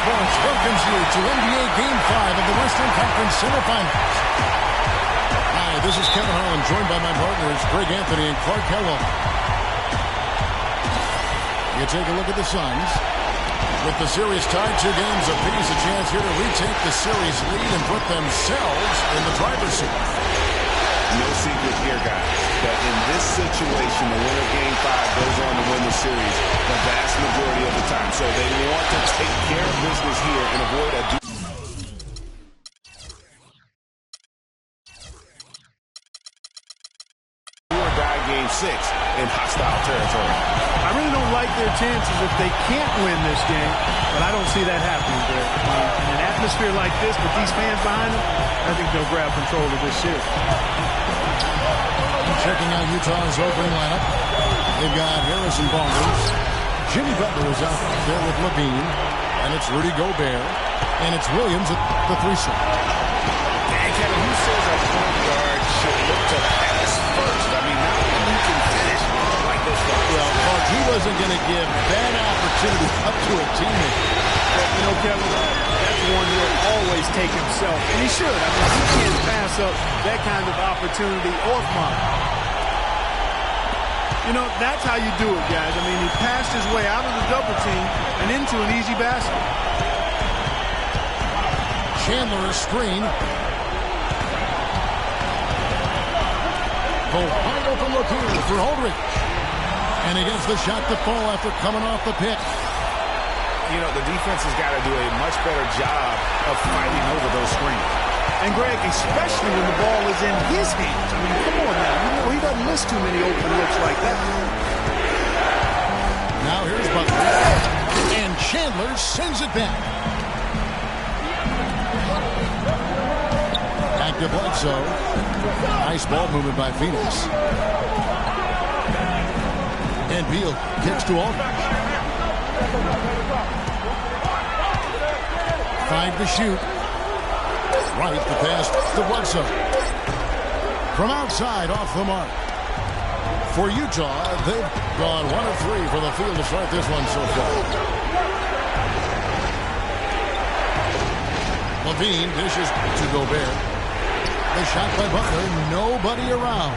Sports welcomes you to NBA Game 5 of the Western Conference Semifinals. Hi, this is Kevin Harlan, joined by my partners Greg Anthony and Clark Howell. You take a look at the Suns. With the series tied 2 games apiece, a chance here to retake the series lead and put themselves in the driver's seat. No secret here, guys, that in this situation, the winner of Game 5 goes on to win the series the vast majority of the time. So they want to take care of business here and avoid a do-or-die Game 6 in hostile territory. I really don't like their chances if they can't win this game, but I don't see that happening, Greg. In an atmosphere like this, with these fans behind them, I think they'll grab control of this series. Checking out Utah's opening lineup. They've got Harrison Barnes. Jimmy Butler is out there with Levine. And it's Rudy Gobert. And it's Williams at the 3-slot. And Kevin, who says a point guard should look to pass first? I mean, not when you can finish like this one. Well, Clark, he wasn't going to give that opportunity up to a teammate. You know, Kevin, that's one he'll always take himself. And he should. I mean, he can't pass up that kind of opportunity or mine. You know, that's how you do it, guys. I mean, he passed his way out of the double team and into an easy basket. Chandler a screen. The wide open look here for Aldridge. And he gets the shot to fall after coming off the pick. You know, the defense has got to do a much better job of fighting over those screens. And, Greg, especially when the ball is in his hands. I mean, come on now. You know, he doesn't miss too many open looks like that. Now here's Butler. And Chandler sends it back. Back to Bledsoe. Nice ball movement by Phoenix. And Beal kicks to Aldridge. 5 to shoot. Right, the pass to Bledsoe. From outside, off the mark. For Utah, they've gone 1 of 3 from the field to start this one so far. Levine dishes to Gobert. The shot by Butler, nobody around.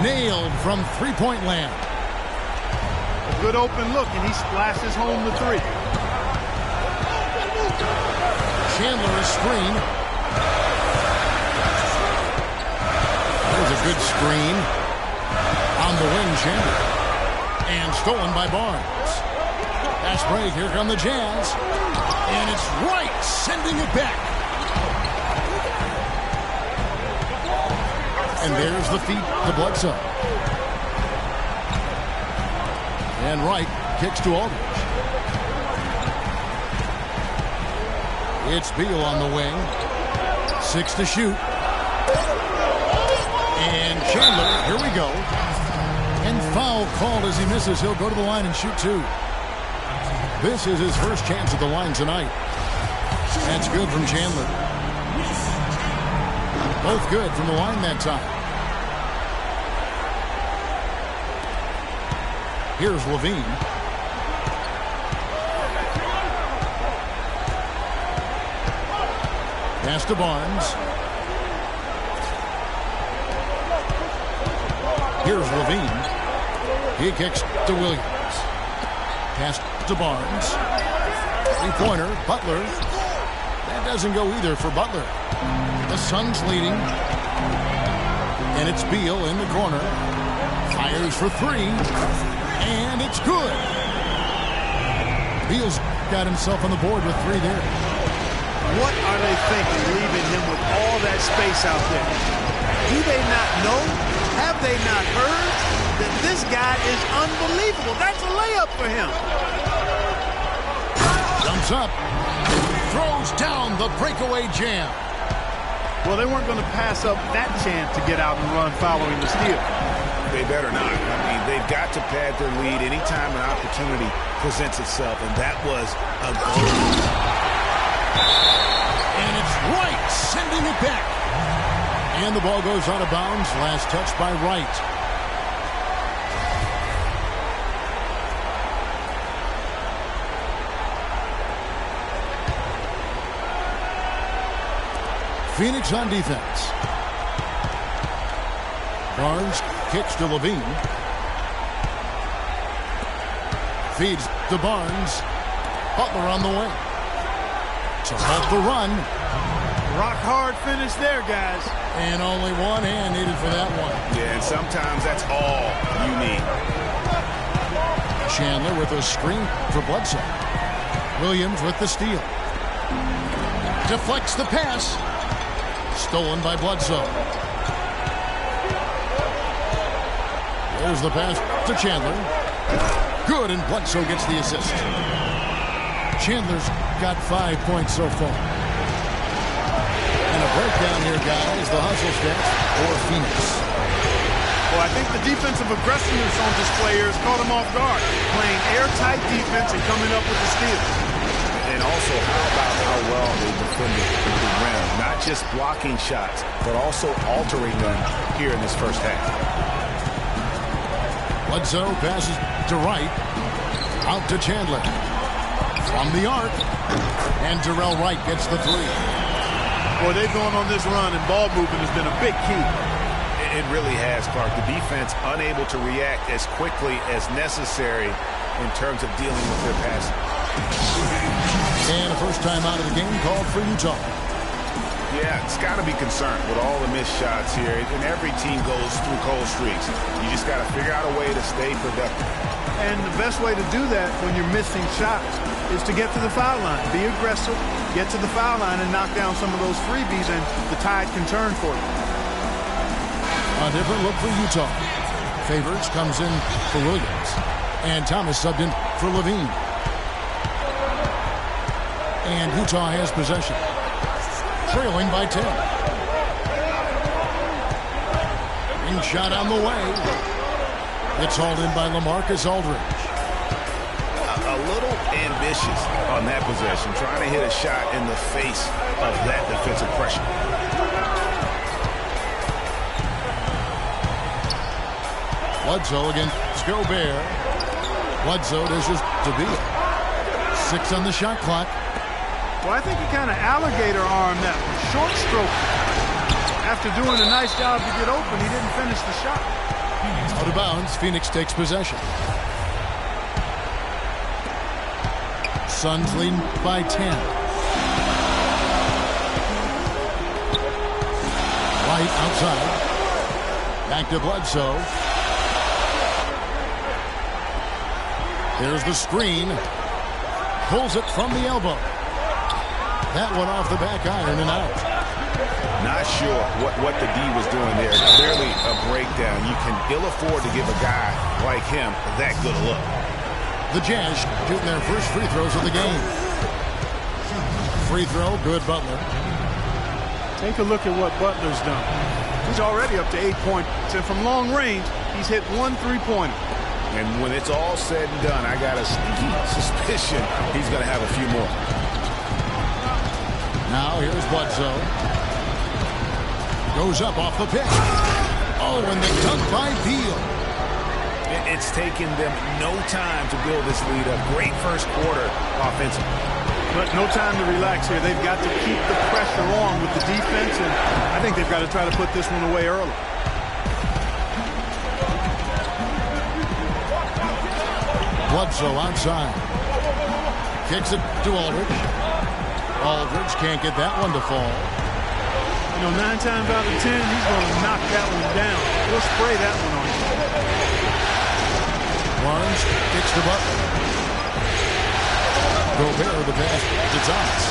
Nailed from three-point land. A good open look, and he splashes home the 3. Chandler a screen. That was a good screen. On the wing, Chandler. And stolen by Barnes. Fast break, here come the Jazz. And it's Wright sending it back. And there's the feet to Bledsoe. And Wright kicks to Aldridge. It's Beal on the wing. 6 to shoot. And Chandler, here we go. And foul called as he misses. He'll go to the line and shoot 2. This is his first chance at the line tonight. That's good from Chandler. Both good from the line that time. Here's Levine. Pass to Barnes. Here's Levine. He kicks to Williams. Pass to Barnes. 3-pointer, Butler. That doesn't go either for Butler. The Suns leading. And it's Beal in the corner. Fires for 3. And it's good. Beal's got himself on the board with 3 there. What are they thinking, leaving him with all that space out there? Do they not know? Have they not heard that this guy is unbelievable? That's a layup for him. Jumps up. Throws down the breakaway jam. Well, they weren't going to pass up that chance to get out and run following the steal. They better not. I mean, they've got to pad their lead anytime an opportunity presents itself, and that was a goal. And it's Wright sending it back. And the ball goes out of bounds. Last touch by Wright. Phoenix on defense. Barnes kicks to Levine. Feeds to Barnes. Butler on the wing. To halt the run. Rock hard finish there, guys. And only one hand needed for that one. Yeah, and sometimes that's all you need. Chandler with a screen for Bledsoe. Williams with the steal. Deflects the pass. Stolen by Bledsoe. There's the pass to Chandler. Good, and Bledsoe gets the assist. Chandler's got 5 points so far. And a breakdown here, guys. The hustle stats for Phoenix. Well, I think the defensive aggressiveness on display here has caught him off guard. Playing airtight defense and coming up with the steal. And also, how about how well they defended the rim? Not just blocking shots, but also altering them here in this first half. Bledsoe passes to Wright. Out to Chandler. From the arc. And Terrell Wright gets the three. Boy, they've gone on this run, and ball movement has been a big key. It really has, Clark. The defense unable to react as quickly as necessary in terms of dealing with their passing. And a first time out of the game called for Utah. Yeah, it's got to be concerned with all the missed shots here. And every team goes through cold streaks. You just got to figure out a way to stay productive. And the best way to do that when you're missing shots is to get to the foul line. Be aggressive, get to the foul line, and knock down some of those freebies, and the tide can turn for you. A different look for Utah. Favors comes in for Williams. And Thomas subbed in for Levine. And Utah has possession. Trailing by 10. Ring shot on the way. It's hauled in by LaMarcus Aldridge. A little ambitious on that possession, trying to hit a shot in the face of that defensive pressure. Bledsoe against Gobert. Bledsoe dishes to Beal. 6 on the shot clock. Well, I think he kind of alligator armed that one. Short stroke. After doing a nice job to get open, he didn't finish the shot. Out of bounds, Phoenix takes possession. Suns lead by 10. Right outside. Back to Bledsoe. There's the screen. Pulls it from the elbow. That one off the back iron and out. Not sure what the D was doing there. Clearly a breakdown. You can ill afford to give a guy like him that good a look. The Jazz shooting their first free throws of the game. Free throw, good Butler. Take a look at what Butler's done. He's already up to 8 points, and from long range, he's hit 1 3-pointer. And when it's all said and done, I got a sneaky suspicion he's going to have a few more. Now here's Bledsoe. Goes up off the pick. Oh, and the dunk by Beal. It's taken them no time to build this lead up. Great first quarter offensively. But no time to relax here. They've got to keep the pressure on with the defense, and I think they've got to try to put this one away early. Bledsoe outside. Kicks it to Aldridge. Aldridge can't get that one to fall. You know, 9 times out of 10, he's going to knock that one down. He'll spray that one on you. Barnes kicks to Butler. Gobert with the pass to Thomas.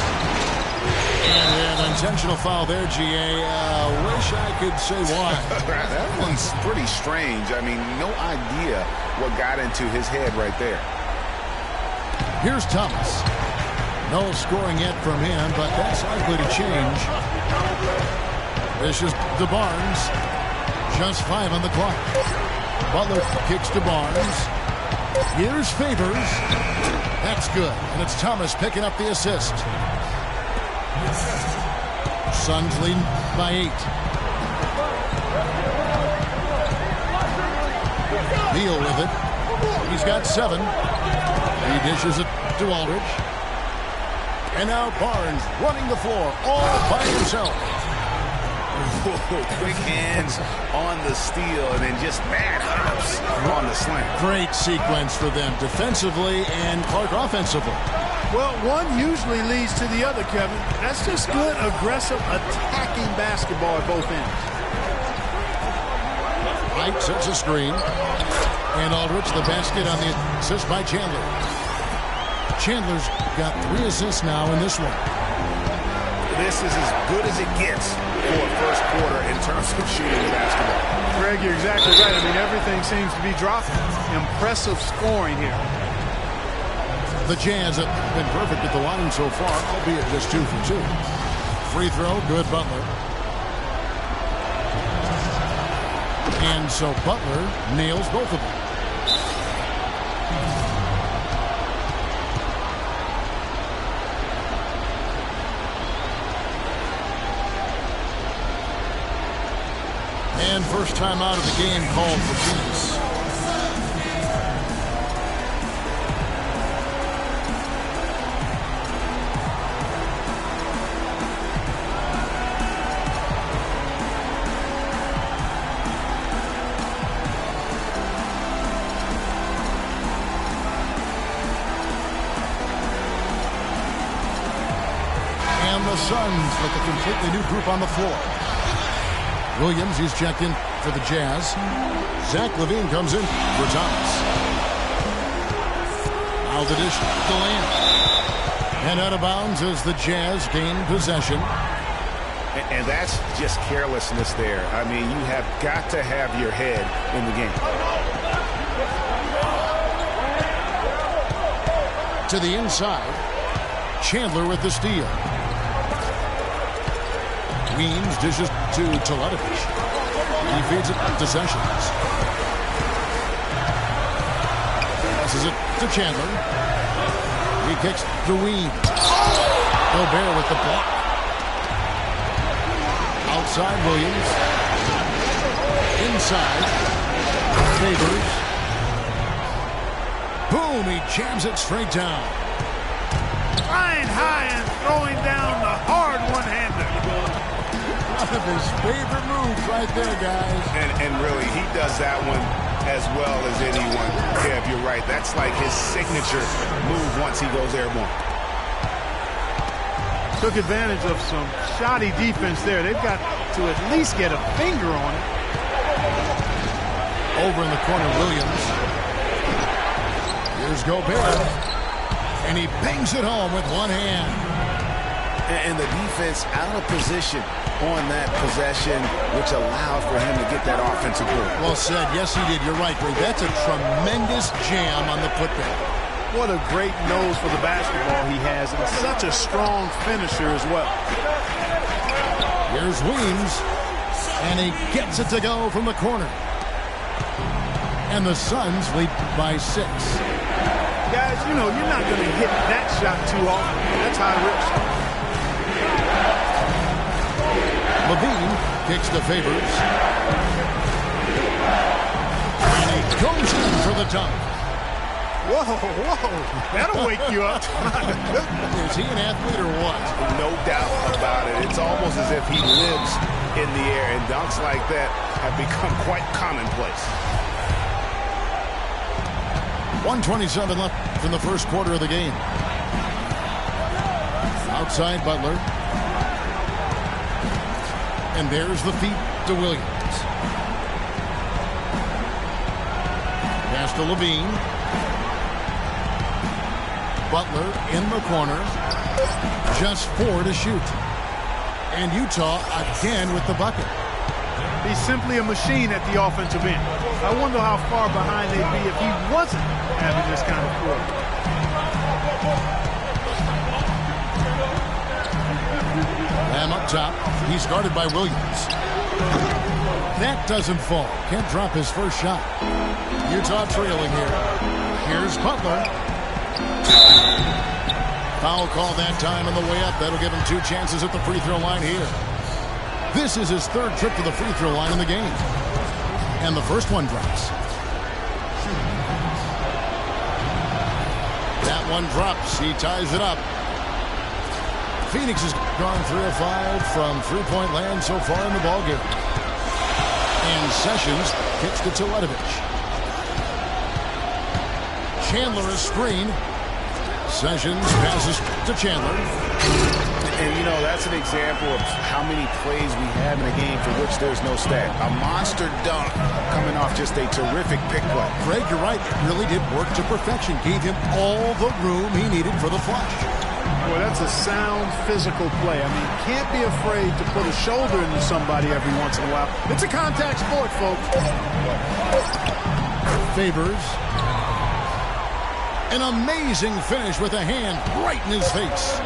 And an intentional foul there, GA. Wish I could say why. That one's pretty strange. I mean, no idea what got into his head right there. Here's Thomas. No scoring yet from him, but that's likely to change. This is to Barnes. Just 5 on the clock. Butler kicks to Barnes. Here's Favors. That's good. And it's Thomas picking up the assist. Suns lead by 8. Beal with it. He's got 7. He dishes it to Aldridge. And now Barnes running the floor all by himself. Quick hands on the steal and then just bad hops on the slam. Great sequence for them defensively and Clark offensively. Well, one usually leads to the other, Kevin. That's just good, aggressive, attacking basketball at both ends. White sets a screen. And Aldridge, the basket on the assist by Chandler. Chandler's got 3 assists now in this one. This is as good as it gets for a first quarter in terms of shooting the basketball. Greg, you're exactly right. I mean, everything seems to be dropping. Impressive scoring here. The Jazz have been perfect at the line so far, albeit just 2 for 2. Free throw, good Butler. And so Butler nails both of them. And first time out of the game called for Phoenix. And the Suns with a completely new group on the floor. Williams, he's checked in for the Jazz. Zach LaVine comes in for Thomas. Now the dish to land. And out of bounds as the Jazz gain possession. And that's just carelessness there. I mean, you have got to have your head in the game. To the inside. Chandler with the steal. Weems dishes to Teletovic. He feeds it to Sessions. Passes it to Chandler. He kicks to Weems. Gobert with the block. Outside Williams. Inside. Favors. Boom! He jams it straight down. Flying high and throwing down the hard one-hander. One of his favorite moves right there, guys. And really, he does that one as well as anyone. Kev, you're right. That's like his signature move once he goes airborne. Took advantage of some shoddy defense there. They've got to at least get a finger on it. Over in the corner, Williams. Here's Gobert. And he bangs it home with one hand. And the defense out of position on that possession, which allowed for him to get that offensive board. Well said. Yes, he did. You're right, Greg. That's a tremendous jam on the putback. What a great nose for the basketball he has, and such a strong finisher as well. Here's Weems, and he gets it to go from the corner. And the Suns lead by 6. Guys, you know, you're not going to hit that shot too often. That's high risk. LaVine kicks to Favors. And he goes in for the dunk. Whoa. That'll wake you up. Is he an athlete or what? No doubt about it. It's almost as if he lives in the air, and dunks like that have become quite commonplace. 1:27 left from the first quarter of the game. Outside Butler. And there's the feed to Williams. Pass to LaVine. Butler in the corner. Just 4 to shoot. And Utah again with the bucket. He's simply a machine at the offensive end. I wonder how far behind they'd be if he wasn't having this kind of quarter. Lamb up top. He's guarded by Williams. That doesn't fall. Can't drop his first shot. Utah trailing here. Here's Butler. Foul call that time on the way up. That'll give him 2 chances at the free throw line here. This is his 3rd trip to the free throw line in the game. And the first one drops. That one drops. He ties it up. Phoenix has gone 3 of 5 from three-point land so far in the ballgame. And Sessions kicks to Teletovic. Chandler is screen. Sessions passes to Chandler. And, you know, that's an example of how many plays we have in a game for which there's no stat. A monster dunk coming off just a terrific pick play. Greg, you're right. It really did work to perfection. Gave him all the room he needed for the flush. Boy, that's a sound physical play. I mean, can't be afraid to put a shoulder into somebody every once in a while. It's a contact sport, folks. Favors. An amazing finish with a hand right in his face.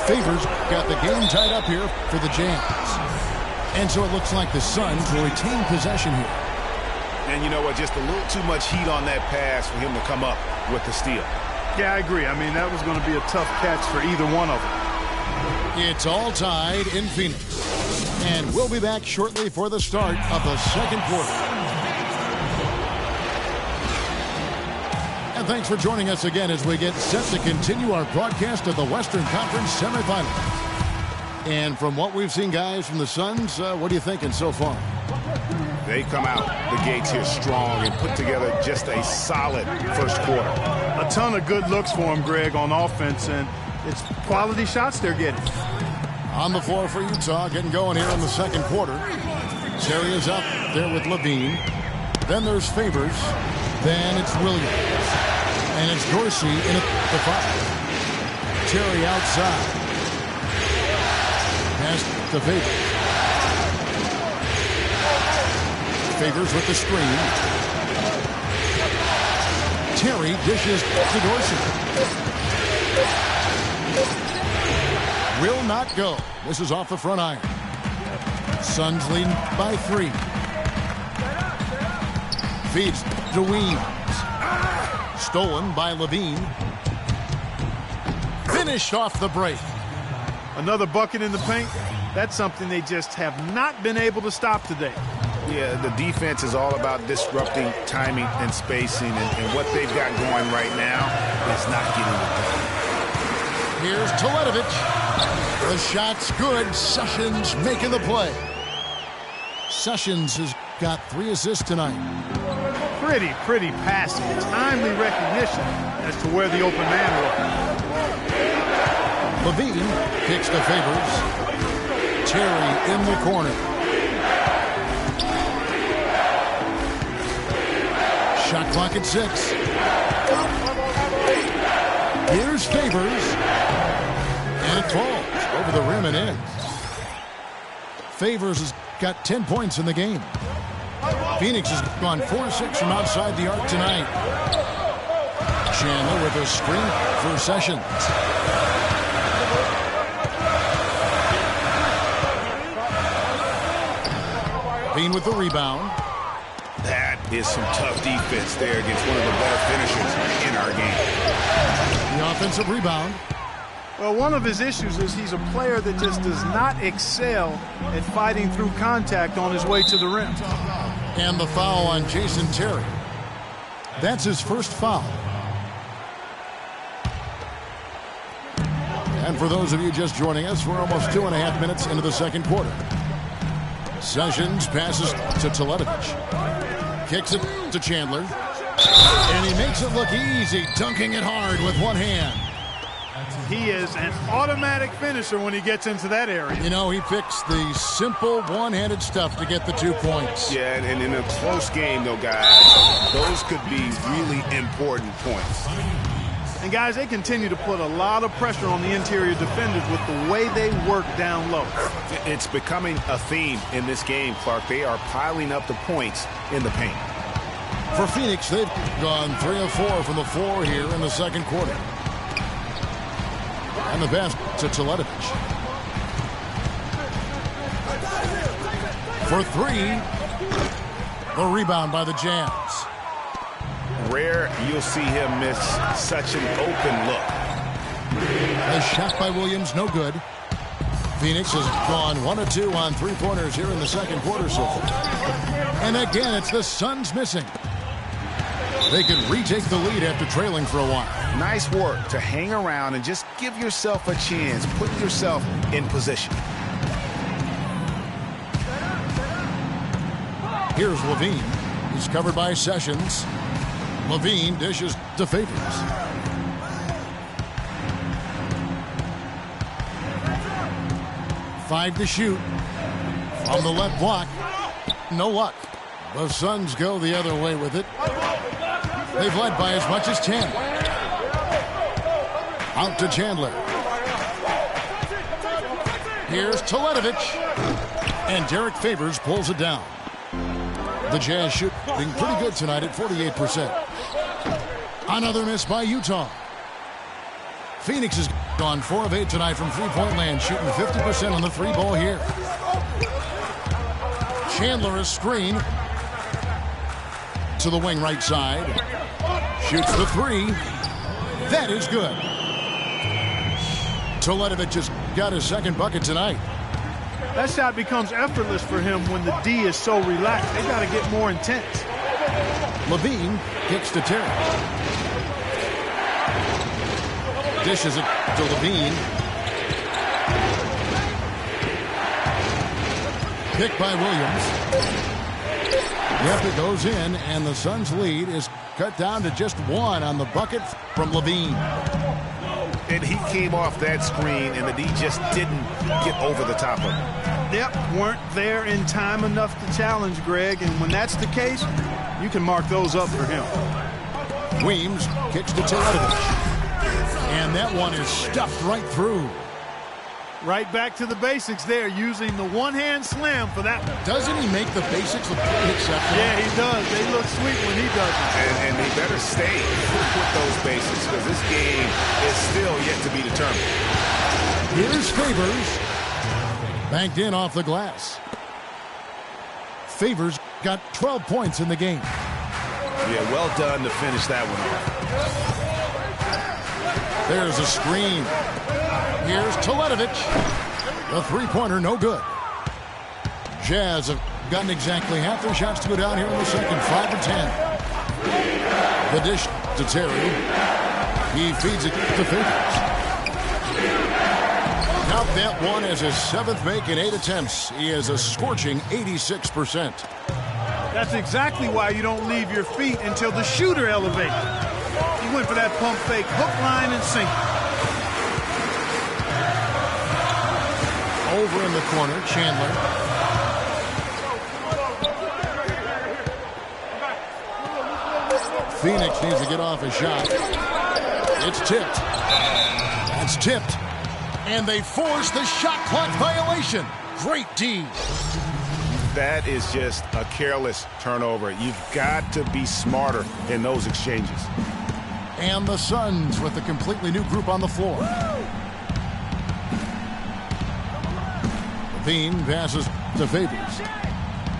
Favors got the game tied up here for the Jams. And so it looks like the Suns will retain possession here. And you know what? Just a little too much heat on that pass for him to come up with the steal. Yeah, I agree. I mean, that was going to be a tough catch for either one of them. It's all tied in Phoenix. And we'll be back shortly for the start of the second quarter. And thanks for joining us again as we get set to continue our broadcast of the Western Conference semifinals. And from what we've seen, guys, from the Suns, what are you thinking so far? They come out the gates here strong and put together just a solid first quarter. A ton of good looks for him, Greg, on offense, and it's quality shots they're getting. On the floor for Utah, getting going here in the second quarter. Terry is up there with Levine. Then there's Favors. Then it's Williams. And it's Dorsey in at the 5. Terry outside. Pass to Favors. Favors with the screen. Terry dishes to Dorsey. Will not go. This is off the front iron. Suns leading by 3. Feeds to Weems. Stolen by Levine. Finished off the break. Another bucket in the paint. That's something they just have not been able to stop today. Yeah, the defense is all about disrupting timing and spacing, and what they've got going right now is not getting it done. Here's Teletovic. The shot's good. Sessions making the play. Sessions has got 3 assists tonight. Pretty passing. Timely recognition as to where the open man was. Levine kicks to Favors. Terry in the corner. Shot clock at 6. Here's Favors. And it falls over the rim and in. Favors has got 10 points in the game. Phoenix has gone 4-6 from outside the arc tonight. Chandler with a screen for Sessions. Bean with the rebound. That is some tough defense there against one of the better finishers in our game. The offensive rebound. Well, one of his issues is he's a player that just does not excel at fighting through contact on his way to the rim. And the foul on Jason Terry. That's his first foul. And for those of you just joining us, we're almost 2.5 minutes into the second quarter. Sessions passes to Teletovic. Kicks it to Chandler. And he makes it look easy, dunking it hard with one hand. He is an automatic finisher when he gets into that area. You know, he picks the simple one-handed stuff to get the 2 points. Yeah, and in a close game, though, guys, those could be really important points. And, guys, they continue to put a lot of pressure on the interior defenders with the way they work down low. It's becoming a theme in this game, Clark. They are piling up the points in the paint. For Phoenix, they've gone 3 of 4 from the floor here in the second quarter. And the pass to Teletovic. For 3. The rebound by the Jams. Rare you'll see him miss such an open look. A shot by Williams, no good. Phoenix has gone 1 of 2 on 3-pointers here in the second quarter so far. And again, it's the Suns missing. They can retake the lead after trailing for a while. Nice work to hang around and just give yourself a chance. Put yourself in position. Here's Levine. He's covered by Sessions. Levine dishes to Favors. Five to shoot. From the left block. No luck. The Suns go the other way with it. They've led by as much as 10. Out to Chandler. Here's Teletovic. And Derek Favors pulls it down. The Jazz shooting pretty good tonight at 48%. Another miss by Utah. Phoenix has gone 4 of 8 tonight from three-point land, shooting 50% on the three ball here. Chandler a screen to the wing right side. Shoots the three. That is good. Teletovic just got his second bucket tonight. That shot becomes effortless for him when the D is so relaxed. They got to get more intense. Levine kicks to Terry. Dishes it to Levine. Pick by Williams. Yep, it goes in, and the Suns' lead is cut down to just 1 on the bucket from Levine. And he came off that screen, and the D just didn't get over the top of him. Yep, weren't there in time enough to challenge Greg, and when that's the case, you can mark those up for him. Weems kicks to Teletovic. And that one is stuffed right through. Right back to the basics there, using the one-hand slam for that one. Doesn't he make the basics look pretty exceptional? Yeah, he does. They look sweet when he does it. And they better stay with those basics because this game is still yet to be determined. Here's Favors. Banked in off the glass. Favors got 12 points in the game. Yeah, well done to finish that one off. There's a screen. Here's Teletovic. The three-pointer, no good. Jazz have gotten exactly half their shots to go down here in the second, 5 of 10. The dish to Terry. He feeds it to Favors. Count that one as his 7th make in 8 attempts. He is a scorching 86%. That's exactly why you don't leave your feet until the shooter elevates. He went for that pump fake, hook, line, and sinker. Over in the corner, Chandler. Phoenix needs to get off a shot. It's tipped. That's tipped. And they force the shot clock violation. Great D. That is just a careless turnover. You've got to be smarter in those exchanges. And the Suns with a completely new group on the floor. Levine passes to Favors.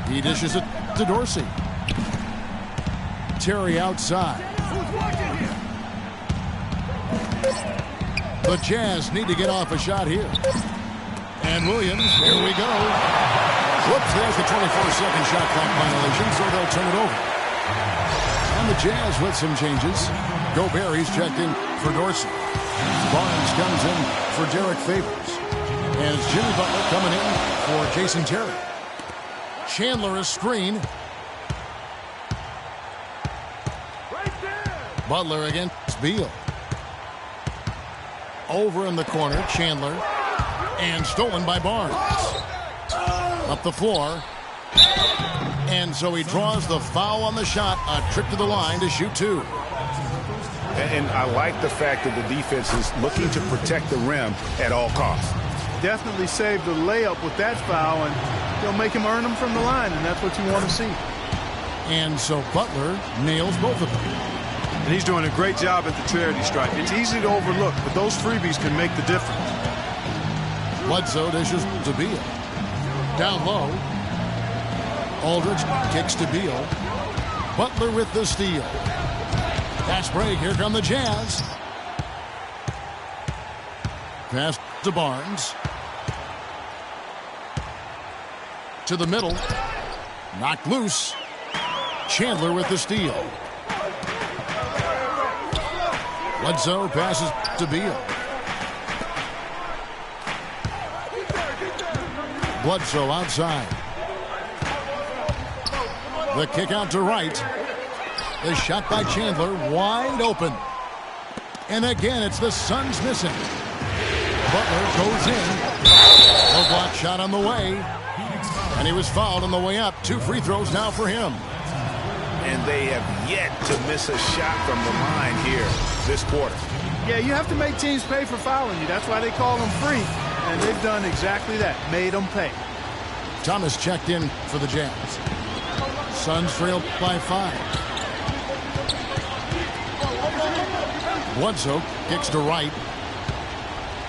He dishes it to Dorsey. Terry outside. The Jazz need to get off a shot here. And Williams, here we go. Whoops, there's the 24-second shot clock violation, so they'll turn it over. And the Jazz with some changes. Gobert's checked in for Dorsey. Barnes comes in for Derek Favors. And it's Jimmy Butler coming in for Jason Terry. Chandler a screen. Butler against Beal. Over in the corner, Chandler. And stolen by Barnes. Up the floor. And so he draws the foul on the shot. A trip to the line to shoot 2. And I like the fact that the defense is looking to protect the rim at all costs. Definitely saved the layup with that foul, and they'll make him earn them from the line, and that's what you want to see. And so Butler nails both of them. And he's doing a great job at the charity stripe. It's easy to overlook, but those freebies can make the difference. Bledsoe dishes to Beal. Down low. Aldridge kicks to Beal. Butler with the steal. Fast break. Here come the Jazz. Pass to Barnes. To the middle. Knocked loose. Chandler with the steal. Bledsoe passes to Beal. Bledsoe outside. The kick out to right. The shot by Chandler wide open. And again, it's the Suns missing. Butler goes in. No block shot on the way. And he was fouled on the way up. 2 free throws now for him. And they have yet to miss a shot from the line here this quarter. Yeah, you have to make teams pay for fouling you. That's why they call them free. And they've done exactly that. Made them pay. Thomas checked in for the Jazz. Suns trail by 5. Bledsoe kicks to right.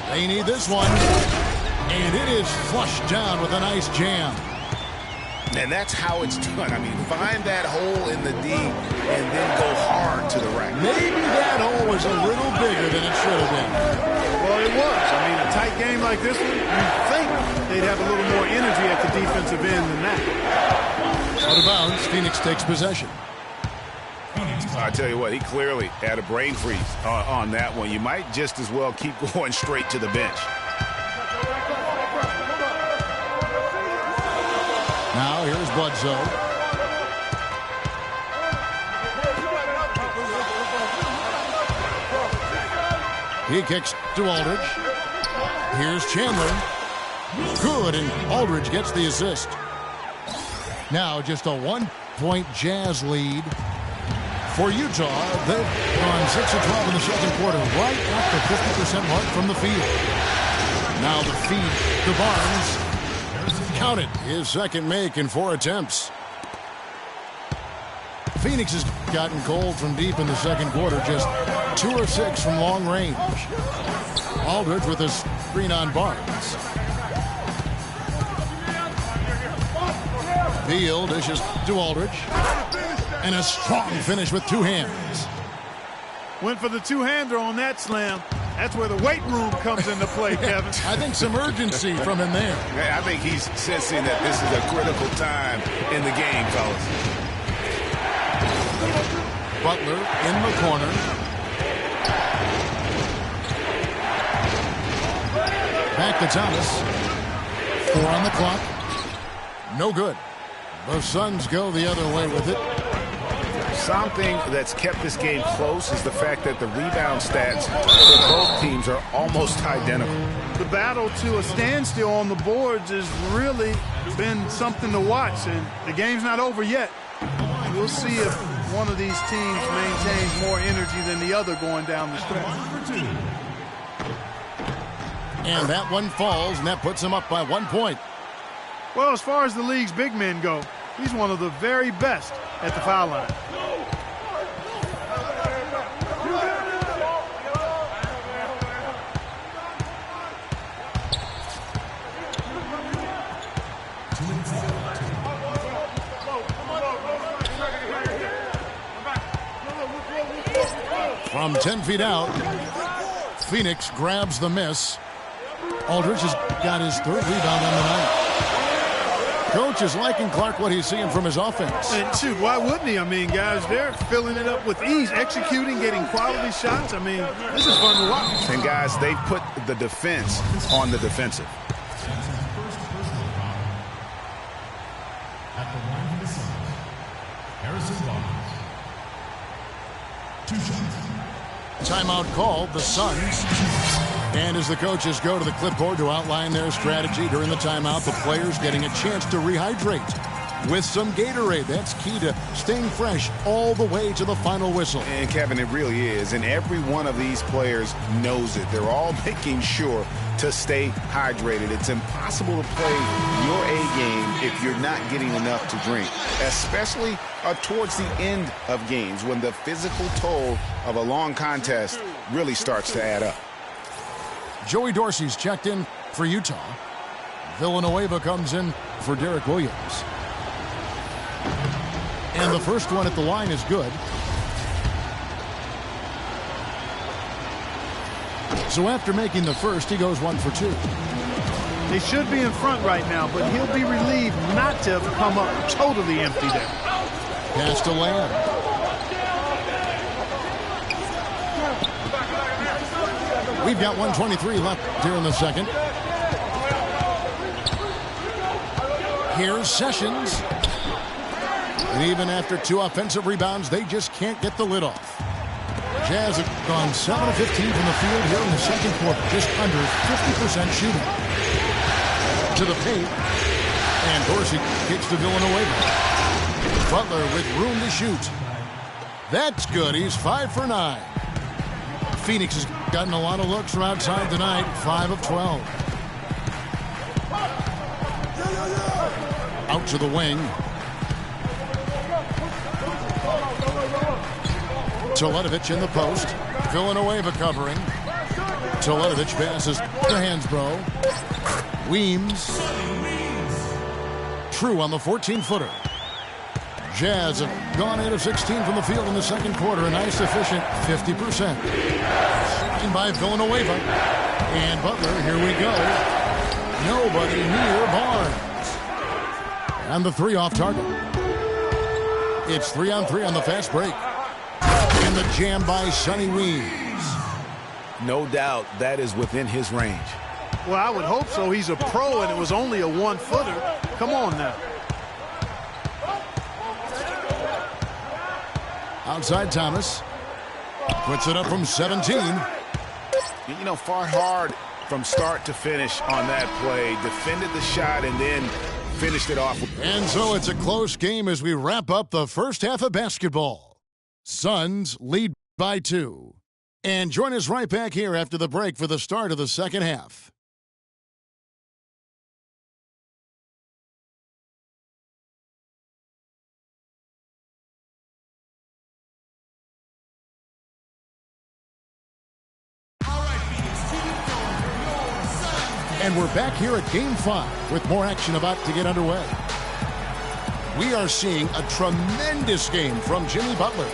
They need this one. And it is flushed down with a nice jam. And that's how it's done. I mean, find that hole in the D and then go hard to the rack. Maybe that hole was a little bigger than it should have been. Well, it was. I mean, a tight game like this one, you'd think they'd have a little more energy at the defensive end than that. Out of bounds, Phoenix takes possession. I tell you what, he clearly had a brain freeze on that one. You might just as well keep going straight to the bench. Now here's Bledsoe. He kicks to Aldridge. Here's Chandler. Good, and Aldridge gets the assist. Now just a 1-point Jazz lead for Utah. They've gone 6 of 12 in the second quarter, right at the 50% mark from the field. Now the feed to Barnes. Counted his second make in 4 attempts. Phoenix has gotten cold from deep in the second quarter, just 2 of 6 from long range. Aldridge with a screen on Barnes. Beal dishes to Aldridge. And a strong finish with 2 hands. Went for the 2-hander on that slam. That's where the weight room comes into play, Kevin. I think some urgency from him there. I think he's sensing that this is a critical time in the game, fellas. Butler in the corner. Back to Thomas. 4 on the clock. No good. The Suns go the other way with it. Something that's kept this game close is the fact that the rebound stats for both teams are almost identical. The battle to a standstill on the boards has really been something to watch, and the game's not over yet. We'll see if one of these teams maintains more energy than the other going down the stretch. And that one falls, and that puts him up by 1 point. Well, as far as the league's big men go, he's one of the very best at the foul line. From 10 feet out, Phoenix grabs the miss. Aldridge has got his 3rd rebound on the night. Coach is liking Clark what he's seeing from his offense. And shoot, why wouldn't he? I mean, guys, they're filling it up with ease, executing, getting quality shots. I mean, this is fun to watch. And guys, they put the defense on the defensive. At the line of the Suns, Harrison Barnes. 2 shots. Timeout called, the Suns. And as the coaches go to the clipboard to outline their strategy during the timeout, the players getting a chance to rehydrate with some Gatorade. That's key to staying fresh all the way to the final whistle. And Kevin, it really is. And every one of these players knows it. They're all making sure to stay hydrated. It's impossible to play your A game if you're not getting enough to drink, especially towards the end of games when the physical toll of a long contest really starts to add up. Joey Dorsey's checked in for Utah. Villanueva comes in for Derek Williams. And the first one at the line is good. So after making the first, he goes 1 for 2. They should be in front right now, but he'll be relieved not to have come up totally empty there. Pass to Lamb. We've got 1:23 left here in the second. Here's Sessions. And even after 2 offensive rebounds, they just can't get the lid off. Jazz have gone 7 of 15 from the field here in the second quarter, just under 50% shooting. To the paint, and Dorsey kicks to Villanueva. Butler with room to shoot. That's good. He's 5 for 9. Phoenix has gotten a lot of looks from outside tonight, 5 of 12. Out to the wing. Teletovic in the post. Villanueva covering. Teletovic passes to Hansbrough. Weems. True on the 14-footer. Jazz have gone 8 of 16 from the field in the second quarter. A nice, efficient 50%. And by Villanueva. And Butler, here we go. Nobody near Barnes. And the 3 off target. It's 3-on-3 on the fast break. And the jam by Sonny Weems. No doubt that is within his range. Well, I would hope so. He's a pro, and it was only a 1-footer. Come on now. Outside Thomas. Puts it up from 17. You know, far hard from start to finish on that play. Defended the shot and then finished it off. And so it's a close game as we wrap up the first half of basketball. Suns lead by 2. And join us right back here after the break for the start of the second half. And we're back here at Game 5 with more action about to get underway. We are seeing a tremendous game from Jimmy Butler.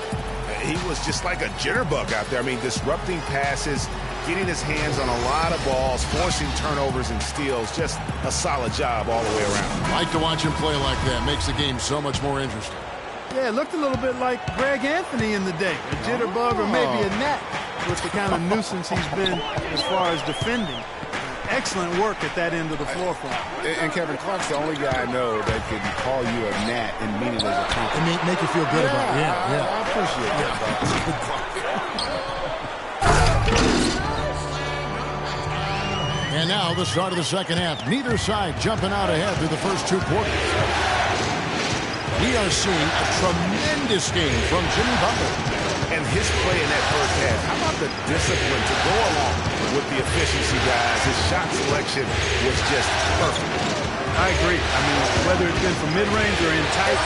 He was just like a jitterbug out there. I mean, disrupting passes, getting his hands on a lot of balls, forcing turnovers and steals. Just a solid job all the way around. Like to watch him play like that. Makes the game so much more interesting. Yeah, it looked a little bit like Greg Anthony in the day. A jitterbug or maybe a gnat with the kind of nuisance he's been as far as defending. Excellent work at that end of the floor for him. And Kevin Clark's the only guy I know that can call you a gnat and mean it as a compliment. And make you feel good about it. Yeah. I appreciate that. And now the start of the second half. Neither side jumping out ahead through the first 2 quarters. We are seeing a tremendous game from Jimmy Butler. And his play in that first half, how about the discipline to go along with the efficiency, guys? His shot selection was just perfect. I agree. I mean, whether it's been from mid-range or in tight,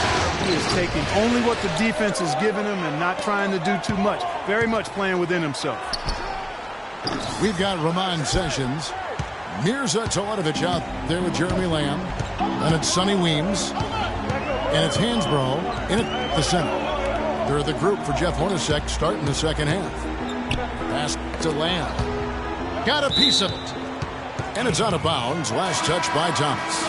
he is taking only what the defense is giving him and not trying to do too much. Very much playing within himself. We've got Ramon Sessions. Mirza Teletovic out there with Jeremy Lamb. And it's Sonny Weems. And it's Hansbrough in at the center. They're the group for Jeff Hornacek starting the second half. Pass to Lamb. Got a piece of it. And it's out of bounds. Last touch by Thomas.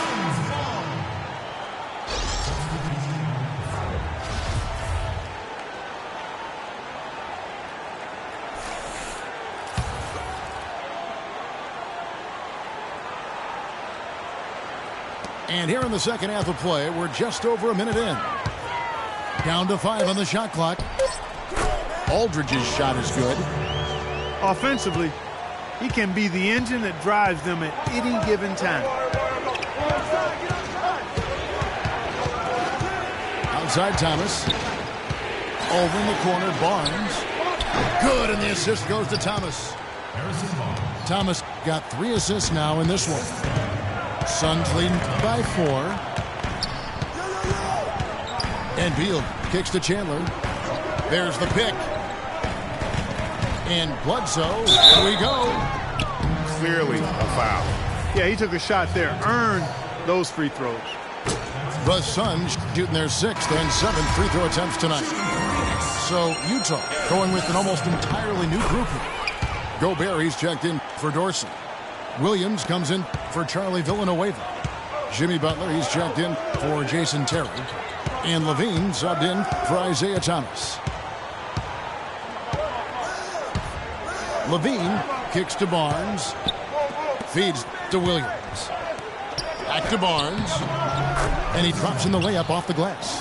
And here in the second half of play, we're just over a minute in. Down to 5 on the shot clock. Aldridge's shot is good. Offensively, he can be the engine that drives them at any given time. Outside Thomas. Over in the corner, Barnes. Good, and the assist goes to Thomas. Thomas got 3 assists now in this one. Suns leading by 4. And Beal kicks to Chandler. There's the pick. And Bledsoe, here we go. Clearly a foul. Yeah, he took a shot there. Earned those free throws. The Suns shooting their 6th and 7th free throw attempts tonight. So Utah going with an almost entirely new group here. Gobert, he's checked in for Dorsey. Williams comes in for Charlie Villanueva. Jimmy Butler, he's checked in for Jason Terry. And Levine subbed in for Isaiah Thomas. Levine kicks to Barnes. Feeds to Williams. Back to Barnes. And he drops in the layup off the glass.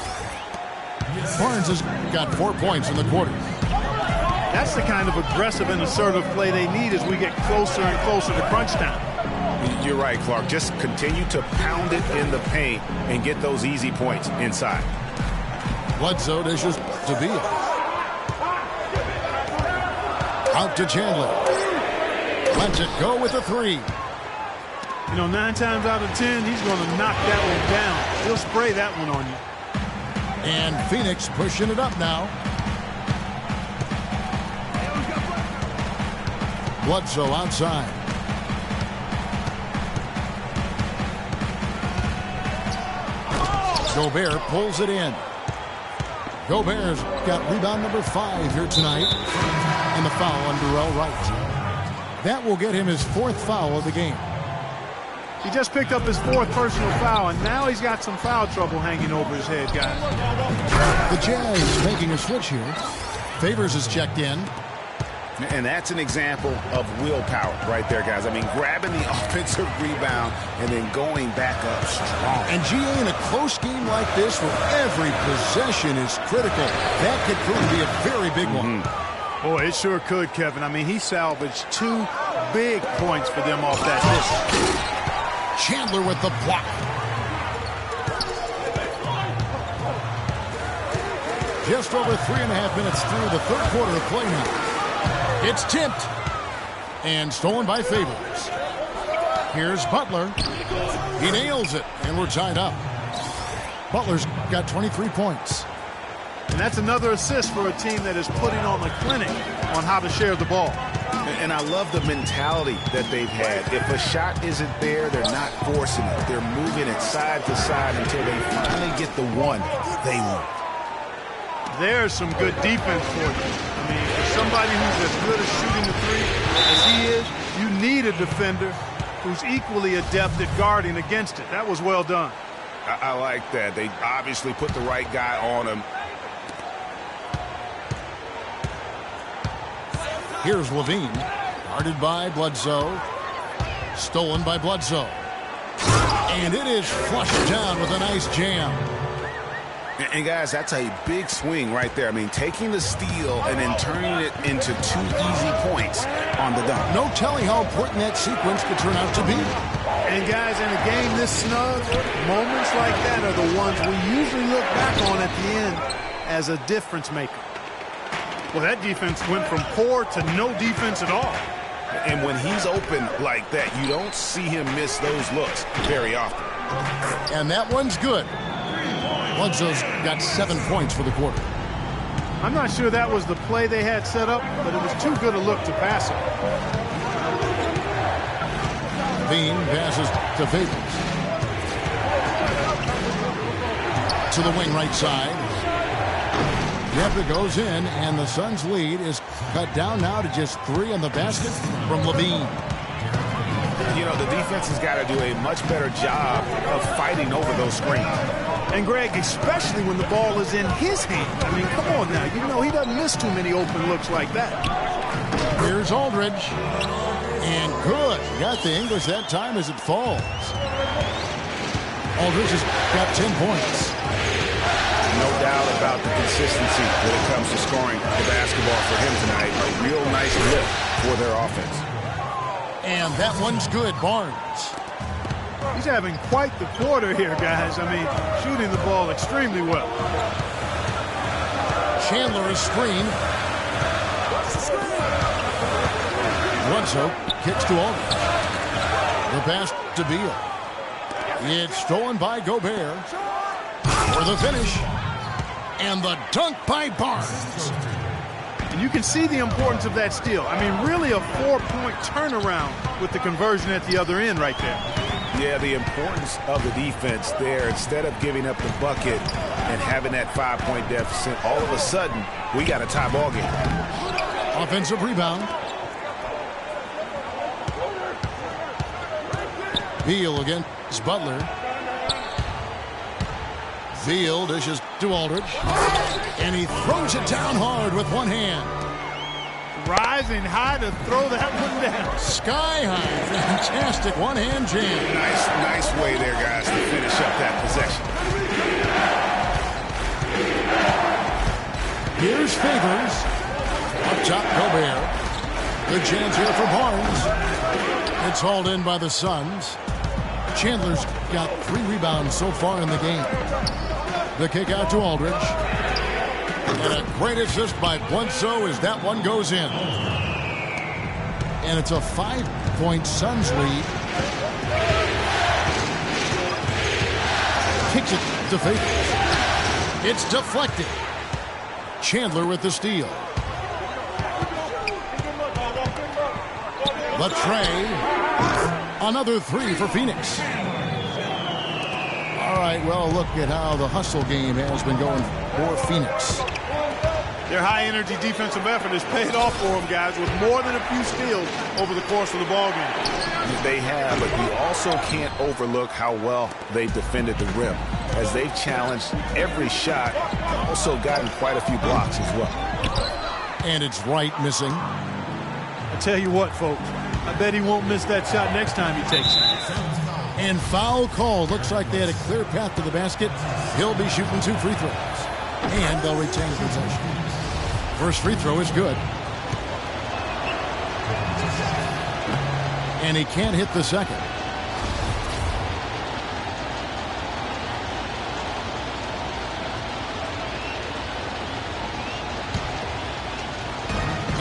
Barnes has got 4 points in the quarter. That's the kind of aggressive and assertive play they need as we get closer and closer to crunch time. You're right, Clark. Just continue to pound it in the paint and get those easy points inside. Bledsoe dishes to Beal. Out to Chandler. Lets it go with a three. You know, 9 times out of 10, he's going to knock that one down. He'll spray that one on you. And Phoenix pushing it up now. Bledsoe outside. Gobert pulls it in. Gobert's got rebound number 5 here tonight. And the foul on Durrell Wright. That will get him his 4th foul of the game. He just picked up his 4th personal foul, and now he's got some foul trouble hanging over his head, guys. The Jazz making a switch here. Favors is checked in. And that's an example of willpower right there, guys. I mean, grabbing the offensive rebound and then going back up strong. And GA, in a close game like this where every possession is critical, that could prove to be a very big one. Boy, it sure could, Kevin. I mean, he salvaged 2 big points for them off that miss. Chandler with the block. Just over 3.5 minutes through the 3rd quarter of play now. It's tipped and stolen by Favors. Here's Butler. He nails it, and we're tied up. Butler's got 23 points. And that's another assist for a team that is putting on a clinic on how to share the ball. And I love the mentality that they've had. If a shot isn't there, they're not forcing it. They're moving it side to side until they finally get the one they want. There's some good defense for you. I mean, for somebody who's as good at shooting the three as he is, you need a defender who's equally adept at guarding against it. That was well done. I like that. They obviously put the right guy on him. Here's Levine, guarded by Bledsoe, stolen by Bledsoe. And it is flushed down with a nice jam. And guys, that's a big swing right there. I mean, taking the steal and then turning it into 2 easy points on the dunk. No telling how important that sequence could turn out to be. And guys, in a game this snug, moments like that are the ones we usually look back on at the end as a difference maker. Well, that defense went from poor to no defense at all. And when he's open like that, you don't see him miss those looks very often. And that one's good. Bledsoe's got 7 points for the quarter. I'm not sure that was the play they had set up, but it was too good a look to pass it. Bean passes to Favors. To the wing right side. Yep, it goes in, and the Suns' lead is cut down now to just 3 on the basket from Levine. You know, the defense has got to do a much better job of fighting over those screens. And, Greg, especially when the ball is in his hand. I mean, come on now. You know he doesn't miss too many open looks like that. Here's Aldridge. And good. Got the English that time as it falls. Aldridge has got 10 points. No doubt about the consistency when it comes to scoring the basketball for him tonight. A real nice lift for their offense. And that one's good, Barnes. He's having quite the quarter here, guys. I mean, shooting the ball extremely well. Chandler is screened. Bledsoe kicks to Aldridge. The pass to Beal. It's stolen by Gobert. For the finish. And the dunk by Barnes. And you can see the importance of that steal. I mean, really a 4-point turnaround with the conversion at the other end right there. Yeah, the importance of the defense there. Instead of giving up the bucket and having that 5-point deficit, all of a sudden, we got a tie ball game. Offensive rebound. Beal against Butler. Beal dishes to Aldridge. And he throws it down hard with one hand. rising high to throw that one down. Sky high. Fantastic one-hand jam. Nice way there, guys, to finish up that possession. Here's Favors. Up top, Gobert. Good chance here for Barnes. It's hauled in by the Suns. Chandler's got 3 rebounds so far in the game. The kick out to Aldridge. And a great assist by Bledsoe as that one goes in. And it's a 5-point Suns lead. Kicks it to Favors. It's deflected. Chandler with the steal. The tray. Another 3 for Phoenix. All right, well, look at how the hustle game has been going for Phoenix. Their high-energy defensive effort has paid off for them, guys, with more than a few steals over the course of the ballgame. They have, but you also can't overlook how well they've defended the rim, as they've challenged every shot and also gotten quite a few blocks as well. And it's Wright missing. I tell you what, folks, I bet he won't miss that shot next time he takes it. And foul call. Looks like they had a clear path to the basket. He'll be shooting 2 free throws. And they'll retain possession. First free throw is good. And he can't hit the second.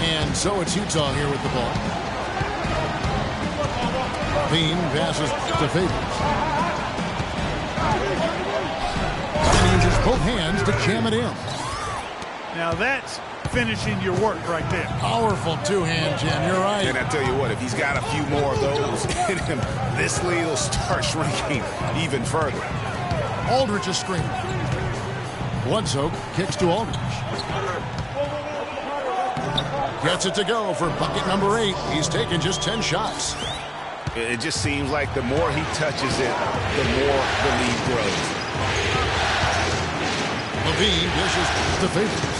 And so it's Utah here with the ball. Bean passes to Favors. And he uses both hands to jam it in. Now that's finishing your work right there. Powerful 2-hand jam, you're right. And I tell you what, if he's got a few more of those in him, this lead will start shrinking even further. Aldridge is screened. Bledsoe kicks to Aldridge. Gets it to go for bucket number 8. He's taken just 10 shots. It just seems like the more he touches it, the more the lead grows. Levine dishes to Favors.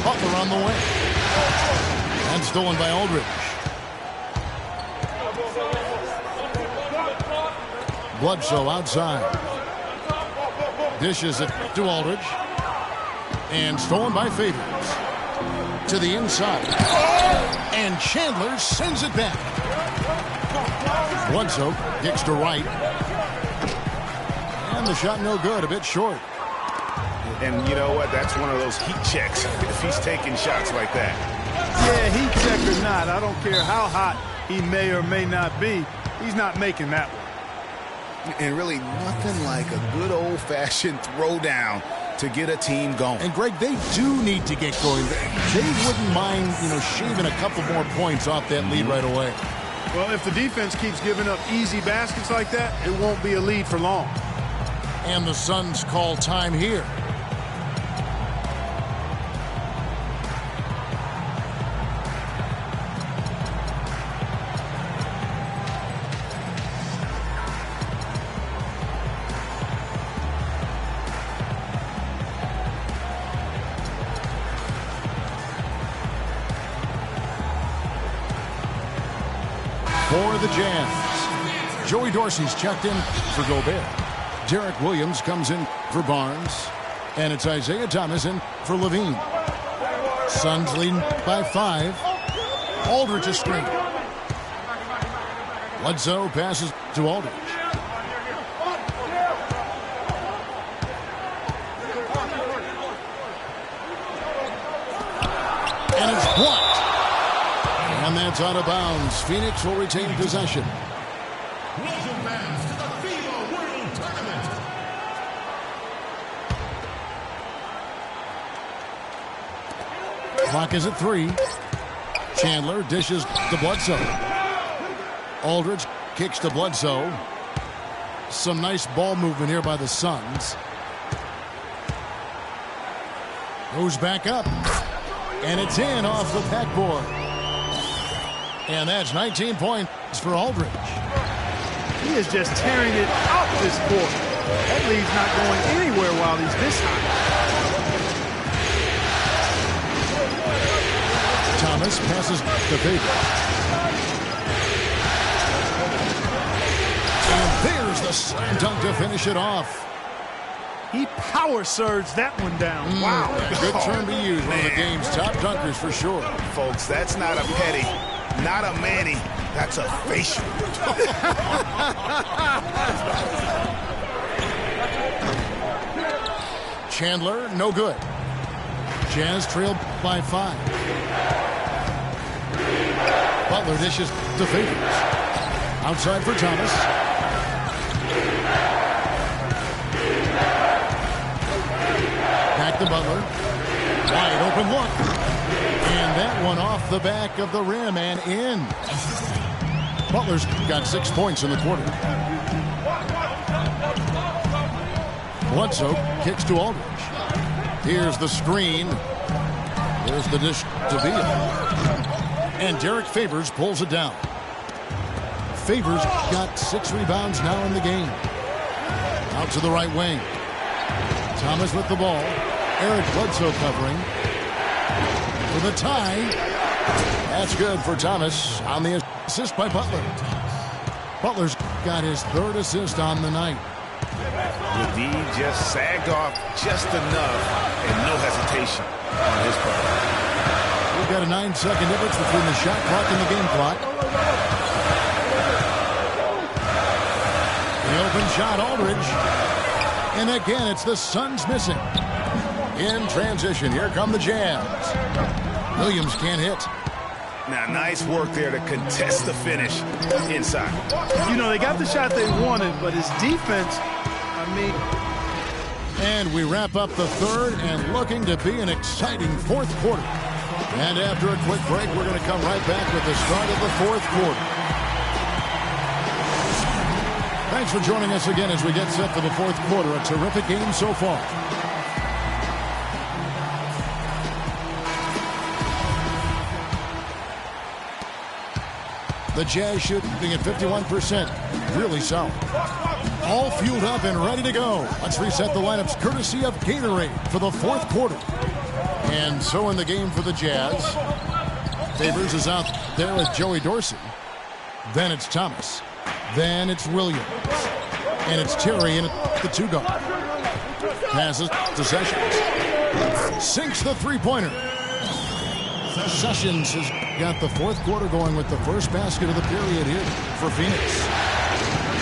Butler on the way. And stolen by Aldridge. Bledsoe outside. Dishes it to Aldridge. And stolen by Favors. To the inside. And Chandler sends it back. Bledsoe kicks to Wright. And the shot no good, a bit short. And you know what? That's one of those heat checks if he's taking shots like that. Yeah, heat check or not, I don't care how hot he may or may not be, he's not making that one. And really nothing like a good old-fashioned throwdown to get a team going. And Greg, they do need to get going. They wouldn't mind, shaving a couple more points off that lead right away. Well, if the defense keeps giving up easy baskets like that, it won't be a lead for long. And the Suns call time here. For the Jazz, Joey Dorsey's checked in for Gobert. Derek Williams comes in for Barnes. And it's Isaiah Thomas in for Levine. Suns leading by 5. Aldridge is screened. Bledsoe passes to Aldridge. And it's blocked. And that's out of bounds. Phoenix will retain possession. Welcome fans to the vivo World Tournament. Clock is at 3. Chandler dishes to Bledsoe. Aldridge kicks to Bledsoe. Some nice ball movement here by the Suns. Goes back up. And it's in off the backboard. And that's 19 points for Aldridge. He is just tearing it out this court. That lead's not going anywhere while he's this high. Thomas passes to Favors. And there's the slam dunk to finish it off. He power surged that one down. Wow. A good term to use. One of the game's top dunkers for sure. Folks, that's not a petty, not a Manny. That's a facial. Chandler, no good. Jazz trailed by 5. Butler dishes to Favors. Outside for Thomas. Back to Butler. Wide open look. And that one off the back of the rim and in. Butler's got 6 points in the quarter. Bledsoe kicks to Aldridge. Here's the screen. There's the dish to Beal. And Derek Favors pulls it down. Favors got 6 rebounds now in the game. Out to the right wing. Thomas with the ball. Eric Bledsoe covering. For the tie. That's good for Thomas on the assist by Butler. Butler's got his 3rd assist on the night. The D just sagged off just enough and no hesitation on his part. We've got a 9-second difference between the shot clock and the game clock. The open shot, Aldridge. And again, it's the Suns missing. In transition, here come the Jazz. Williams can't hit. Now, nice work there to contest the finish inside. You know, they got the shot they wanted, but his defense, And we wrap up the 3rd and looking to be an exciting 4th quarter. And after a quick break, we're going to come right back with the start of the 4th quarter. Thanks for joining us again as we get set for the 4th quarter. A terrific game so far. The Jazz shooting at 51%. Really solid. All fueled up and ready to go. Let's reset the lineups courtesy of Gatorade for the 4th quarter. And so in the game for the Jazz, Favors is out there with Joey Dorsey. Then it's Thomas. Then it's Williams. And it's Terry in at the 2 guard. Passes to Sessions. Sinks the 3-pointer. Sessions has got the 4th quarter going with the first basket of the period here for Phoenix.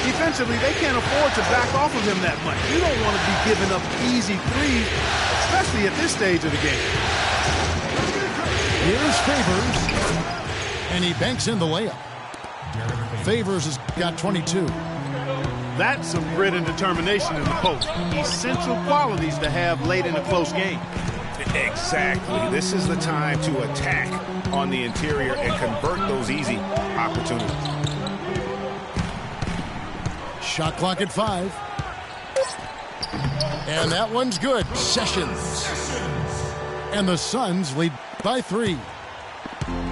defensively, they can't afford to back off of him that much. You don't want to be giving up easy threes, especially at this stage of the game. Here's Favors, and he banks in the layup. Favors has got 22. That's some grit and determination in the post. Essential qualities to have late in a close game. Exactly. This is the time to attack on the interior and convert those easy opportunities. Shot clock at 5. And that one's good. Sessions. And the Suns lead by 3.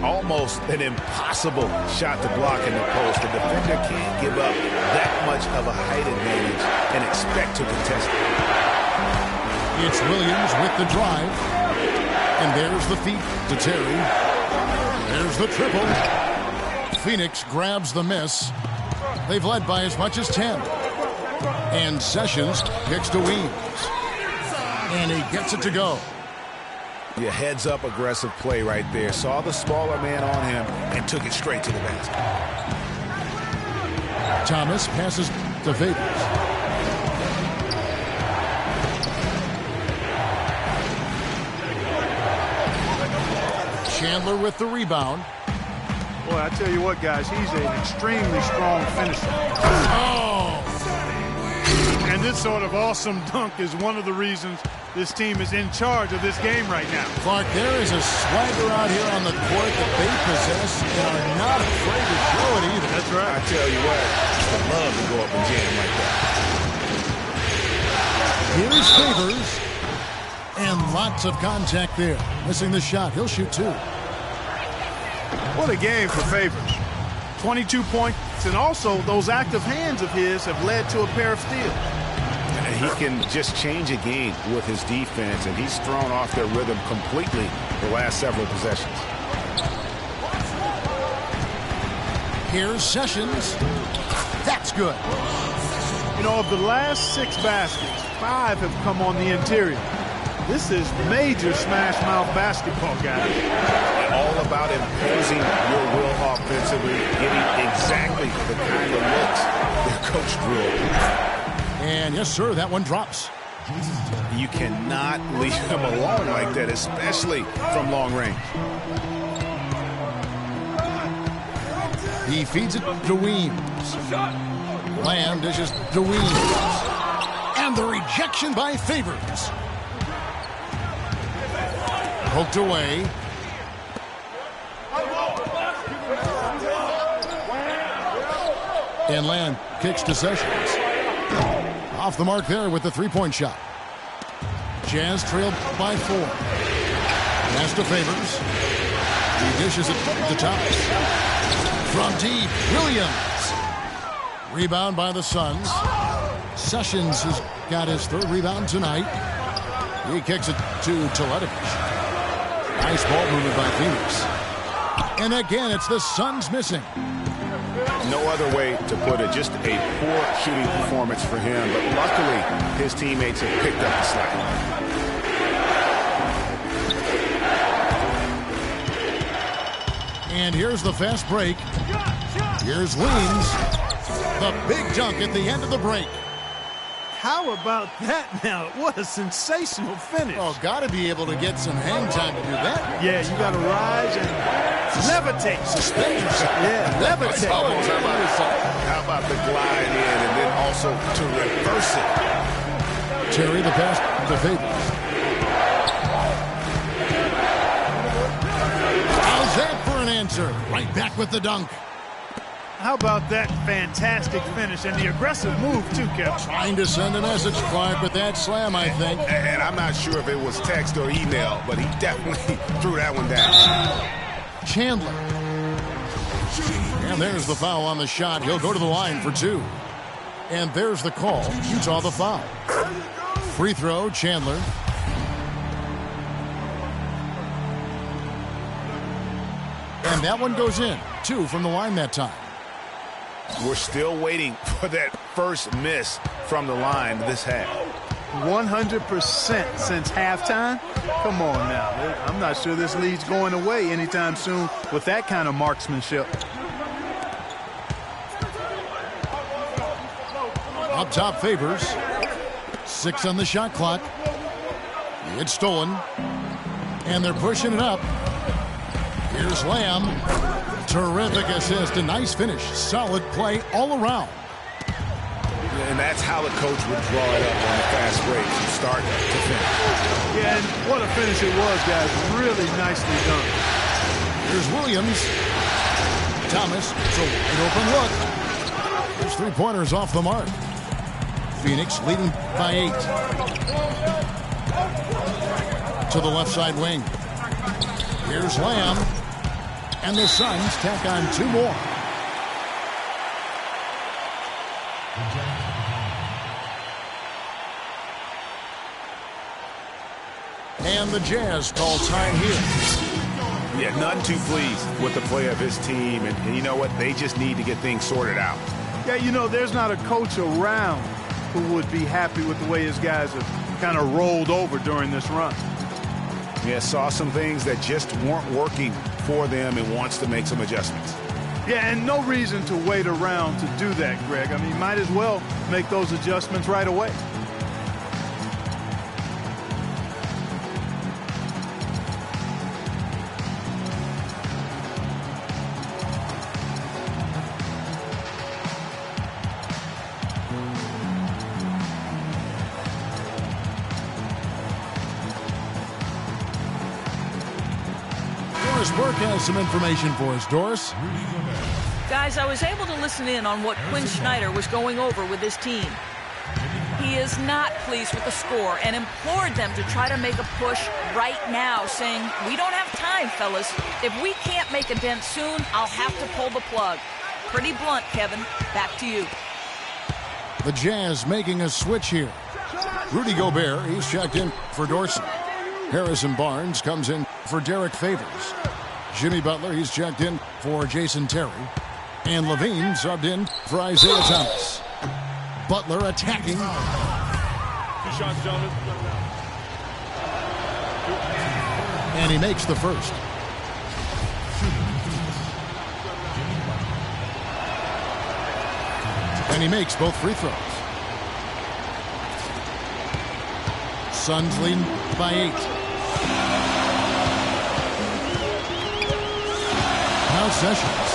Almost an impossible shot to block in the post. The defender can't give up that much of a height advantage and expect to contest it. It's Williams with the drive. And there's the feed to Terry. There's the triple. Phoenix grabs the miss. They've led by as much as 10. And Sessions kicks to Weems. And he gets it to go. Yeah, heads-up aggressive play right there. Saw the smaller man on him and took it straight to the basket. Thomas passes to Favors. Chandler with the rebound. Boy, I tell you what, guys, he's an extremely strong finisher. Oh! And this sort of awesome dunk is one of the reasons this team is in charge of this game right now. Clark, there is a swagger out here on the court that they possess and are not afraid to show it either. That's right. I tell you what, I love to go up and jam like that. Here's Favors. And lots of contact there. Missing the shot. He'll shoot 2. What a game for Favors. 22 points, and also those active hands of his have led to a pair of steals. He can just change a game with his defense, and he's thrown off their rhythm completely the last several possessions. Here's Sessions. That's good. You know, of the last 6 baskets, 5 have come on the interior. This is major smash mouth basketball, guys. All about imposing your will offensively, getting exactly the kind of looks their coach drew. And yes, sir, that one drops. You cannot leave him alone like that, especially from long range. He feeds it to Weems. Lamb dishes to Weems. And the rejection by Favors. Poked away. And Lamb kicks to Sessions. Off the mark there with the three-point shot. Jazz trailed by 4. Pass to Favors. He dishes it to Thomas. From deep, Williams. Rebound by the Suns. Sessions has got his 3rd rebound tonight. He kicks it to Teletovic. Nice ball movement by Phoenix. And again, it's the Suns missing. No other way to put it. Just a poor shooting performance for him. But luckily, his teammates have picked up the slack. And here's the fast break. Here's Weems. The big dunk at the end of the break. How about that now? What a sensational finish. Oh, got to be able to get some hang time to do that. Yeah, you got to rise and levitate. Suspend yourself. Yeah, levitate. How about the glide in and then also to reverse it? Terry, the pass to Favors. How's that for an answer? Right back with the dunk. How about that fantastic finish and the aggressive move, too, Kevin? Trying to send a message, Clark, with that slam, I think. And I'm not sure if it was text or email, but he definitely threw that one down. Chandler. And there's the foul on the shot. He'll go to the line for 2. And there's the call. Utah the foul. Free throw, Chandler. And that one goes in. 2 from the line that time. We're still waiting for that first miss from the line this half. 100% since halftime? Come on now. I'm not sure this lead's going away anytime soon with that kind of marksmanship. Up top, Favors. 6 on the shot clock. It's stolen. And they're pushing it up. Here's Lamb. Terrific assist. A nice finish. Solid play all around. And that's how the coach would draw it up on the fast break from start to finish. Yeah, and what a finish it was, guys. Really nicely done. Here's Williams. Thomas. It's a wide open look. There's 3-pointers off the mark. Phoenix leading by 8. To the left side wing. Here's Lamb. And the Suns tack on 2 more. And the Jazz call time here. Yeah, none too pleased with the play of his team. And you know what? They just need to get things sorted out. Yeah, you know, there's not a coach around who would be happy with the way his guys have kind of rolled over during this run. Yeah, saw some things that just weren't working for them and wants to make some adjustments. Yeah, and no reason to wait around to do that, Greg. I mean, might as well make those adjustments right away. Burke has some information for us. Doris? Guys, I was able to listen in on what Quinn Snyder was going over with his team. He is not pleased with the score and implored them to try to make a push right now, saying, "We don't have time, fellas. If we can't make a dent soon, I'll have to pull the plug." Pretty blunt, Kevin. Back to you. The Jazz making a switch here. Rudy Gobert, he's checked in for Dorsey. Harrison Barnes comes in for Derek Favors. Jimmy Butler, he's checked in for Jason Terry. And Levine subbed in for Isaiah Thomas. Butler attacking. 2 shots, gentlemen. And he makes the first. And he makes both free throws. Suns leading by 8. Now Sessions.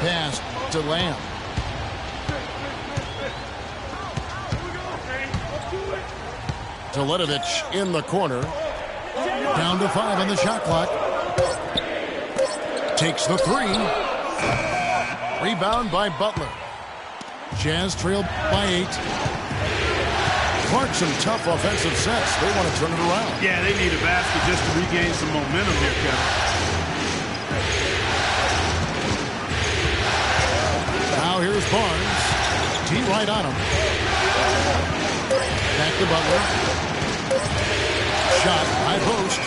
Pass to Lamb. Teletovic in the corner. Down to 5 on the shot clock. Takes the 3. Rebound by Butler. Jazz trailed by 8. Clark, some tough offensive sets. They want to turn it around. Yeah, they need a basket just to regain some momentum here, Kevin. Now here's Barnes. T right on him. Back to Butler. Shot, high post.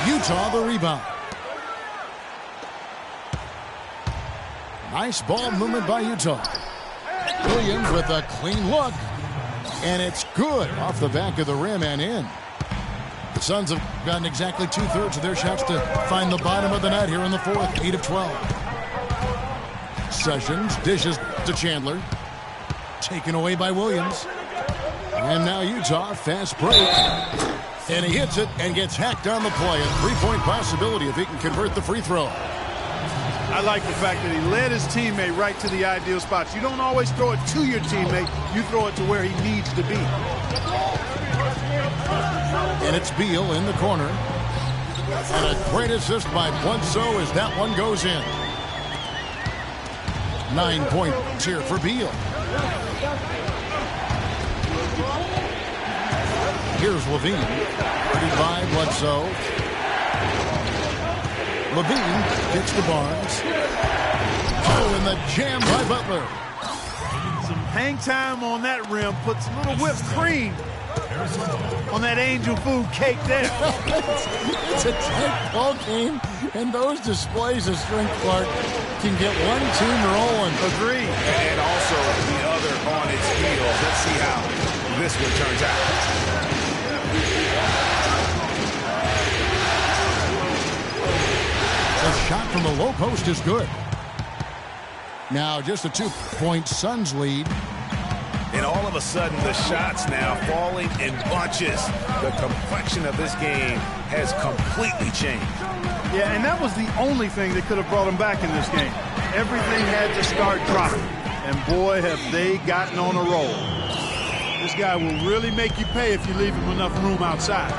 Utah the rebound. Nice ball movement by Utah. Williams with a clean look. And it's good off the back of the rim and in. The Suns have gotten exactly 2/3 of their shots to find the bottom of the net here in the fourth. 8 of 12. Sessions dishes to Chandler. Taken away by Williams. And now Utah, fast break. And he hits it and gets hacked on the play. A 3-point possibility if he can convert the free throw. I like the fact that he led his teammate right to the ideal spots. You don't always throw it to your teammate. You throw it to where he needs to be. And it's Beal in the corner. And a great assist by Bledsoe as that one goes in. 9 points here for Beal. Here's Levine. 35, Bledsoe. Levine gets to Barnes. Oh, and the jam by Butler. Some hang time on that rim puts a little whipped cream on that angel food cake there. It's a tight ball game, and those displays of strength, Clark, can get one team rolling. Agreed. And also the other on its heels. Let's see how this one turns out. The shot from the low post is good. Now just a 2-point Suns lead. And all of a sudden, the shots now falling in bunches. The complexion of this game has completely changed. Yeah, and that was the only thing that could have brought him back in this game. Everything had to start dropping. And boy, have they gotten on a roll. This guy will really make you pay if you leave him enough room outside.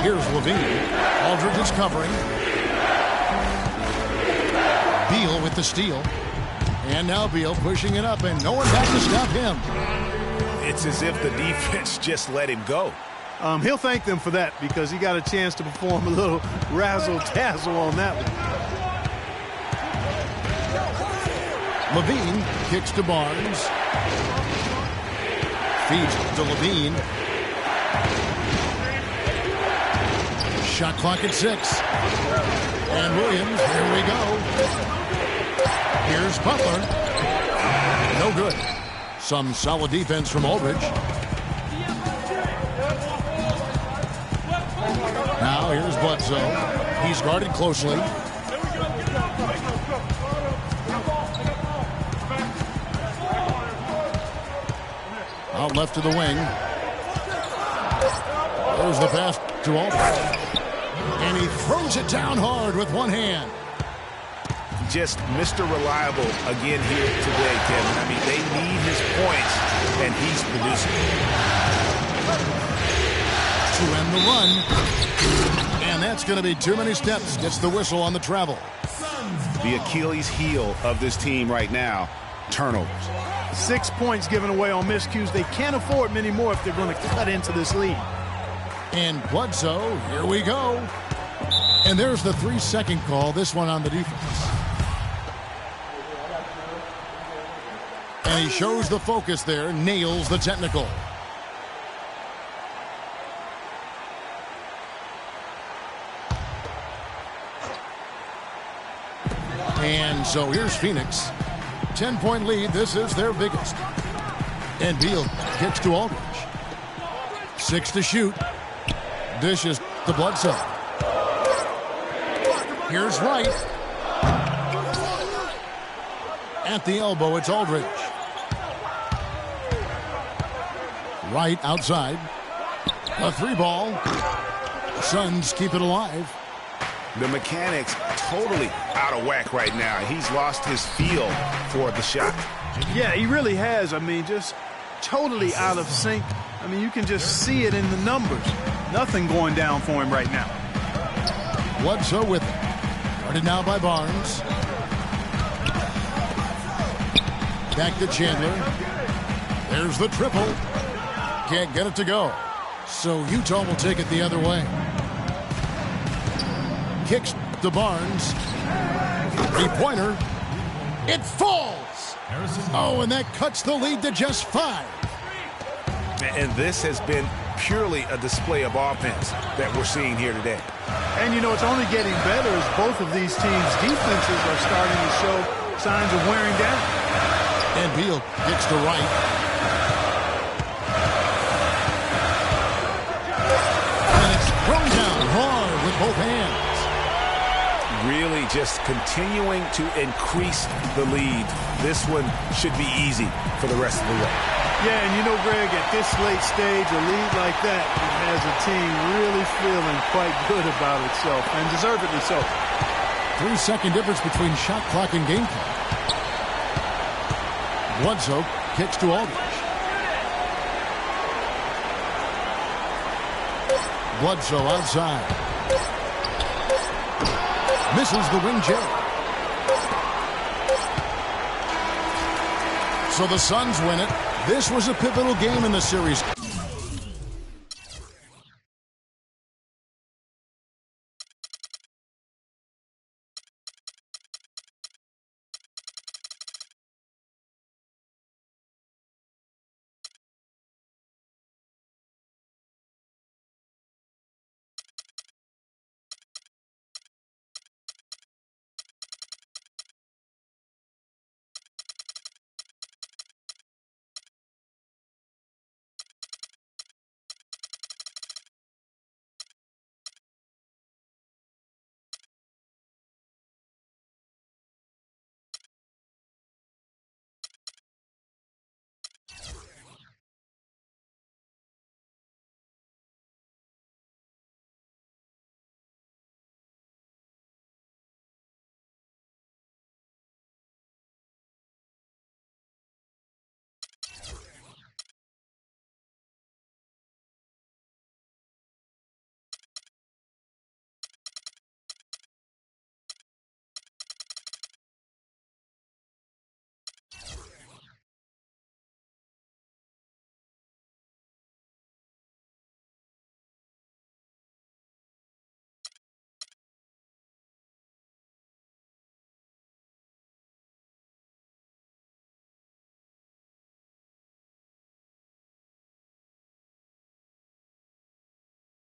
Here's Levine. Aldridge is covering. Beal with the steal. And now Beal pushing it up, and no one back to stop him. It's as if the defense just let him go. He'll thank them for that because he got a chance to perform a little razzle-dazzle on that one. Levine kicks to Barnes. Feeds to Levine. Shot clock at 6. And Williams, here we go. Here's Butler. No good. Some solid defense from Aldridge. Now here's Bledsoe. He's guarded closely. Out left to the wing. There's the pass to Aldridge. And he throws it down hard with one hand. Just Mr. Reliable again here today, Kevin. I mean, they need his points, and he's producing. To end the run. And that's going to be too many steps. Gets the whistle on the travel. The Achilles heel of this team right now, turnovers. 6 points given away on miscues. They can't afford many more if they're going to cut into this lead. And Bledsoe, here we go. And there's the 3-second call, this one on the defense. And he shows the focus there, nails the technical. And so here's Phoenix. 10-point lead. This is their biggest. And Beal kicks to Aldridge. 6 to shoot. Dishes to Bledsoe. Here's Wright. At the elbow, it's Aldridge. Wright outside. A 3-ball. Suns keep it alive. The mechanics totally out of whack right now. He's lost his feel for the shot. Yeah, he really has. I mean, just totally out of sync. I mean, you can just see it in the numbers. Nothing going down for him right now. Bledsoe with it. Guarded now by Barnes. Back to Chandler. There's the triple. Can't get it to go. So Utah will take it the other way. Kicks to Barnes. 3-pointer. It falls. Oh, and that cuts the lead to just 5. And this has been purely a display of offense that we're seeing here today. And, you know, it's only getting better as both of these teams' defenses are starting to show signs of wearing down. And Beal kicks to Wright. And it's thrown down hard with both hands. Really just continuing to increase the lead. This one should be easy for the rest of the way. Yeah, and you know, Greg, at this late stage, a lead like that has a team really feeling quite good about itself, and deservedly so. 3-second difference between shot clock and game clock. Bledsoe kicks to Aldridge. Bledsoe outside. Misses the wing J. So the Suns win it. This was a pivotal game in the series.